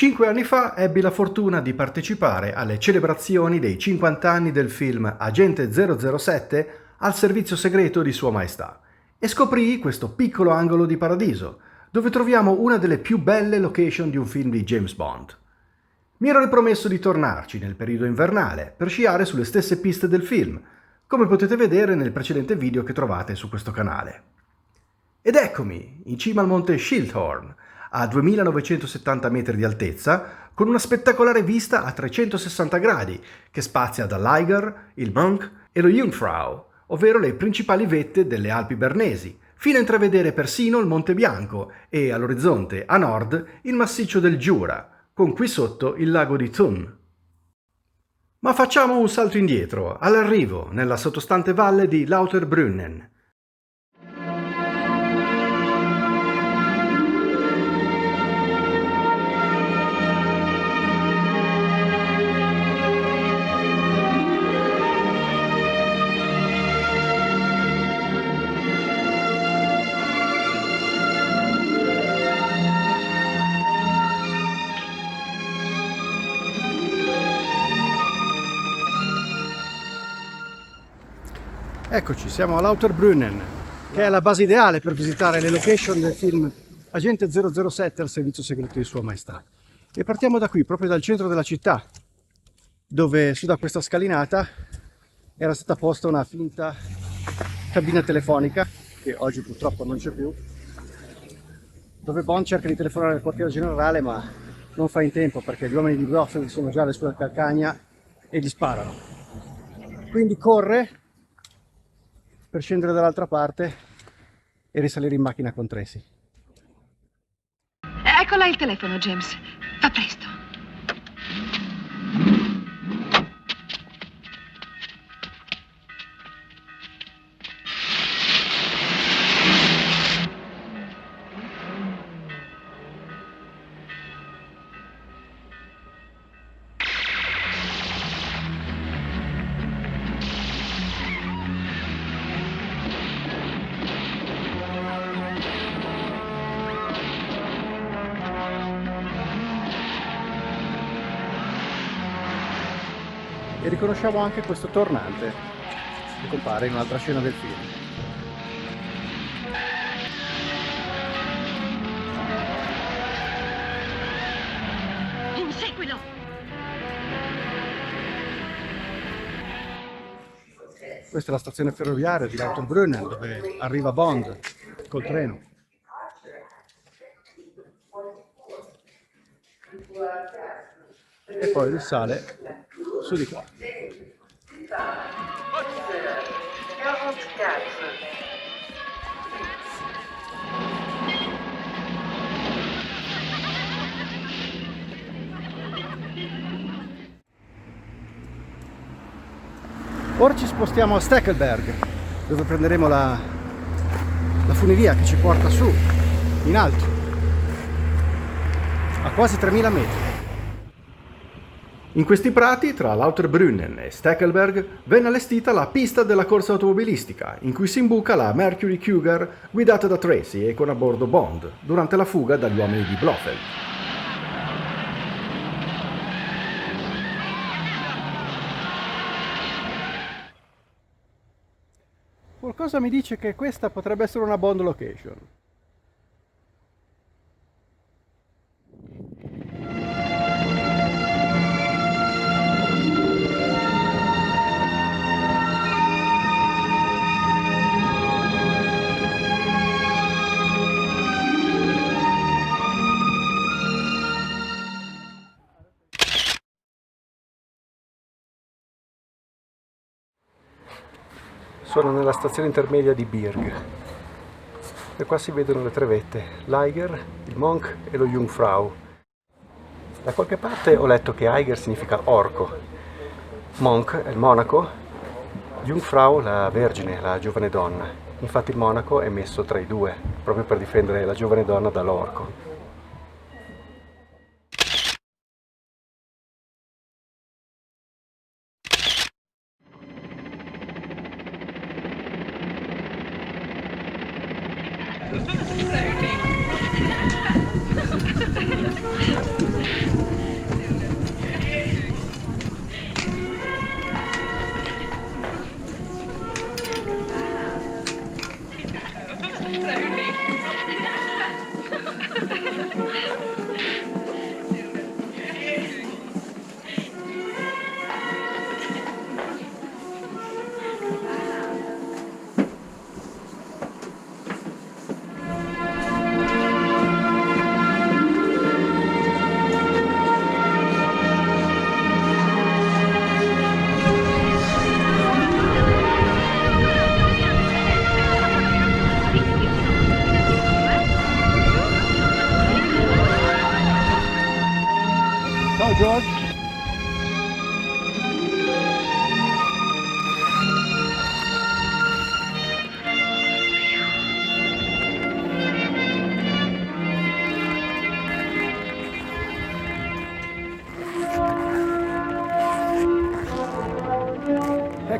5 anni fa ebbi la fortuna di partecipare alle celebrazioni dei 50 anni del film Agente 007 al servizio segreto di Sua Maestà e scoprii questo piccolo angolo di paradiso, dove troviamo una delle più belle location di un film di James Bond. Mi ero ripromesso di tornarci nel periodo invernale per sciare sulle stesse piste del film, come potete vedere nel precedente video che trovate su questo canale. Ed eccomi, in cima al monte Schildhorn, a 2970 metri di altezza, con una spettacolare vista a 360 gradi che spazia dall'Eiger, il Monk e lo Jungfrau, ovvero le principali vette delle Alpi Bernesi, fino a intravedere persino il Monte Bianco e all'orizzonte, a nord, il massiccio del Giura, con qui sotto il lago di Thun. Ma facciamo un salto indietro, all'arrivo, nella sottostante valle di Lauterbrunnen. Eccoci, siamo a Lauterbrunnen, che è la base ideale per visitare le location del film Agente 007 al servizio segreto di Sua Maestà. E partiamo da qui, proprio dal centro della città, dove su da questa scalinata era stata posta una finta cabina telefonica, che oggi purtroppo non c'è più, dove Bond cerca di telefonare al quartiere generale, ma non fa in tempo perché gli uomini di Blofeld sono già alle sue calcagna e gli sparano. Quindi corre per scendere dall'altra parte e risalire in macchina con Tracy. Ecco là il telefono, James. Fa presto. E riconosciamo anche questo tornante che compare in un'altra scena del film. Inseguilo! Questa è la stazione ferroviaria di Lauterbrunnen, dove arriva Bond col treno. E poi risale su di qua. Ora ci spostiamo a Steckelberg, dove prenderemo la funivia che ci porta su, in alto, a quasi 3000 metri. In questi prati, tra Lauterbrunnen e Steckelberg, venne allestita la pista della corsa automobilistica, in cui si imbuca la Mercury Cougar guidata da Tracy e con a bordo Bond, durante la fuga dagli uomini di Blofeld. Qualcosa mi dice che questa potrebbe essere una Bond location. Sono nella stazione intermedia di Birg e qua si vedono le tre vette, l'Eiger, il Monk e lo Jungfrau. Da qualche parte ho letto che Eiger significa orco, Monk è il monaco, Jungfrau la vergine, la giovane donna. Infatti il monaco è messo tra i due, proprio per difendere la giovane donna dall'orco.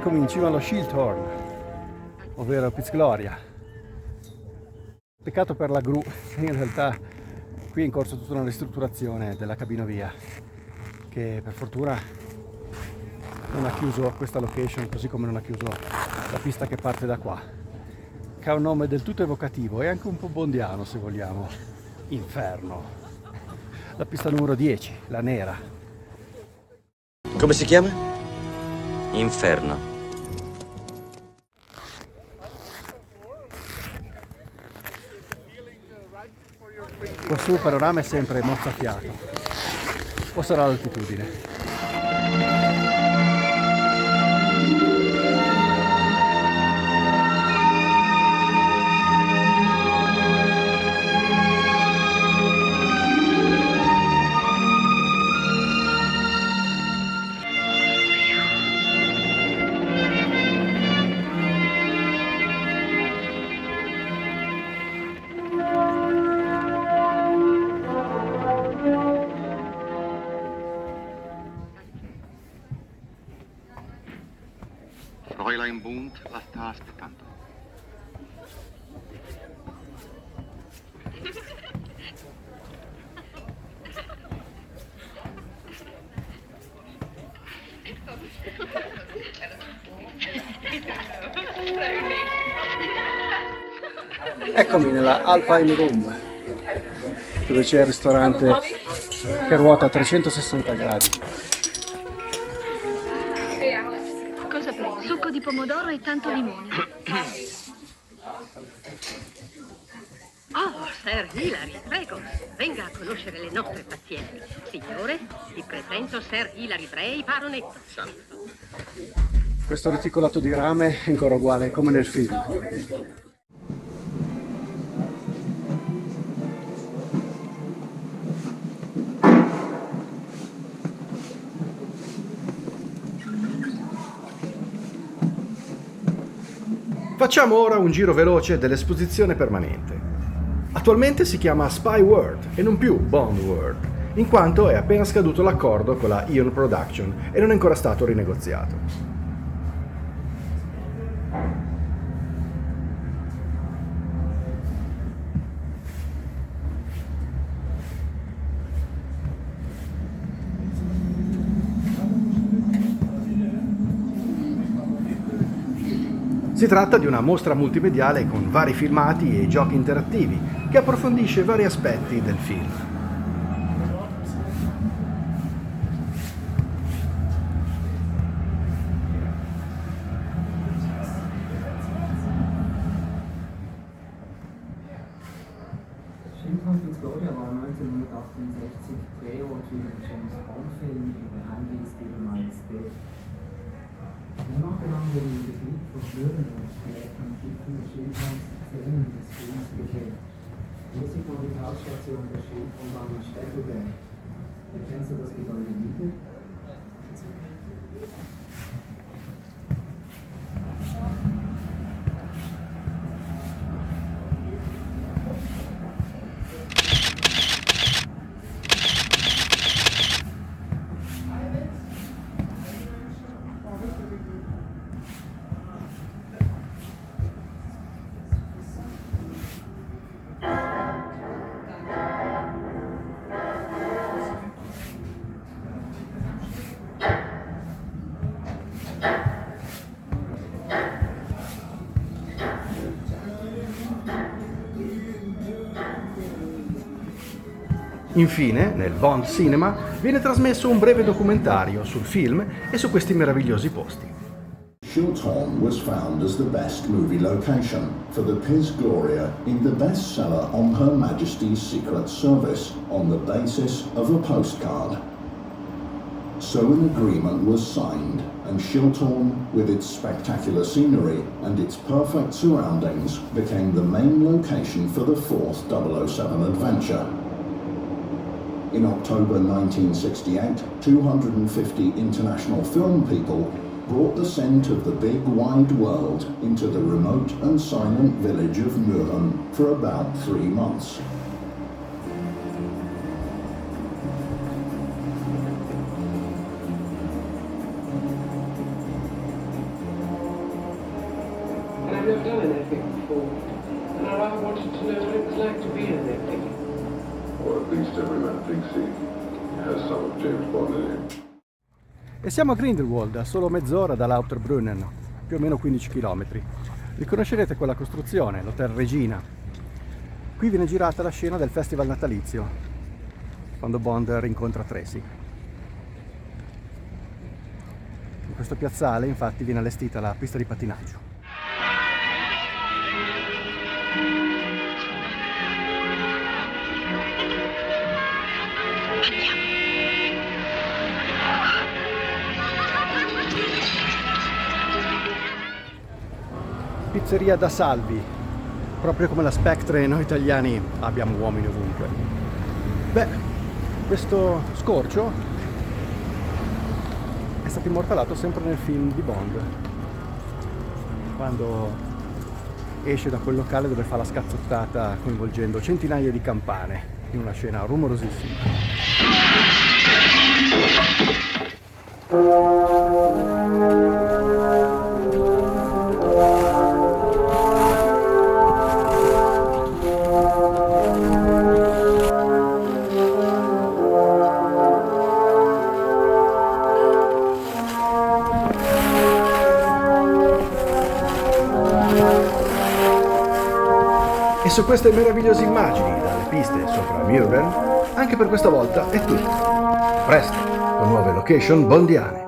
Eccomi in cima allo Schilthorn, ovvero Piz Gloria. Peccato per la gru, in realtà qui è in corso tutta una ristrutturazione della cabinovia che per fortuna non ha chiuso questa location, così come non ha chiuso la pista che parte da qua, che ha un nome del tutto evocativo e anche un po' bondiano se vogliamo, Inferno. La pista numero 10, la nera. Come si chiama? Inferno. Questo panorama è sempre mozzafiato, o sarà l'altitudine? Fräulein Bund la sta aspettando. Eccomi nella Alpine Room, dove c'è il ristorante che ruota a 360 gradi. Cosa prendi? Succo di pomodoro e tanto limone. Oh, Sir Hilary, prego, venga a conoscere le nostre pazienti. Signore, vi presento Sir Hilary Bray, baronetto. Questo reticolato di rame è ancora uguale come nel film. Facciamo ora un giro veloce dell'esposizione permanente. Attualmente si chiama Spy World e non più Bond World, in quanto è appena scaduto l'accordo con la Eon Production e non è ancora stato rinegoziato. Si tratta di una mostra multimediale con vari filmati e giochi interattivi che approfondisce vari aspetti del film. Schildhorn Piz Gloria war 1968 Drehort für den James Bond-Film in der Handlungsstimme Majestät. Danach gelang den Betrieb von Schnüren und später Gipfel der Schildhorns Szenen des Films geschehen. Musik war die Tauschstation der Schildhorn in Steckelberg. Erkennst du das Gebäude wieder? Infine, nel Bond Cinema viene trasmesso un breve documentario sul film e su questi meravigliosi posti. Schildhorn was found as the best movie location for the Piz Gloria in the bestseller on Her Majesty's Secret Service on the basis of a postcard. So an agreement was signed, and Schildhorn, with its spectacular scenery and its perfect surroundings, became the main location for the fourth 007 adventure. In October 1968, 250 international film people brought the scent of the big wide world into the remote and silent village of Mürren for about 3 months. I've never done an epic before, and I rather wanted to know what it was like to be in an epic. Or at least every man thinks he has some of James Bond in him. E siamo a Grindelwald, a solo mezz'ora da Lauterbrunnen, più o meno 15 km. Riconoscerete quella costruzione, l'Hotel Regina. Qui viene girata la scena del festival natalizio, quando Bond rincontra Tracy. In questo piazzale, infatti, viene allestita la pista di pattinaggio. Pizzeria da Salvi, proprio come la Spectre, noi italiani abbiamo uomini ovunque. Beh, questo scorcio è stato immortalato sempre nel film di Bond, quando esce da quel locale dove fa la scazzottata coinvolgendo centinaia di campane in una scena rumorosissima. E su queste meravigliose immagini dalle piste sopra Muren, anche per questa volta è tutto. A presto, con nuove location bondiane.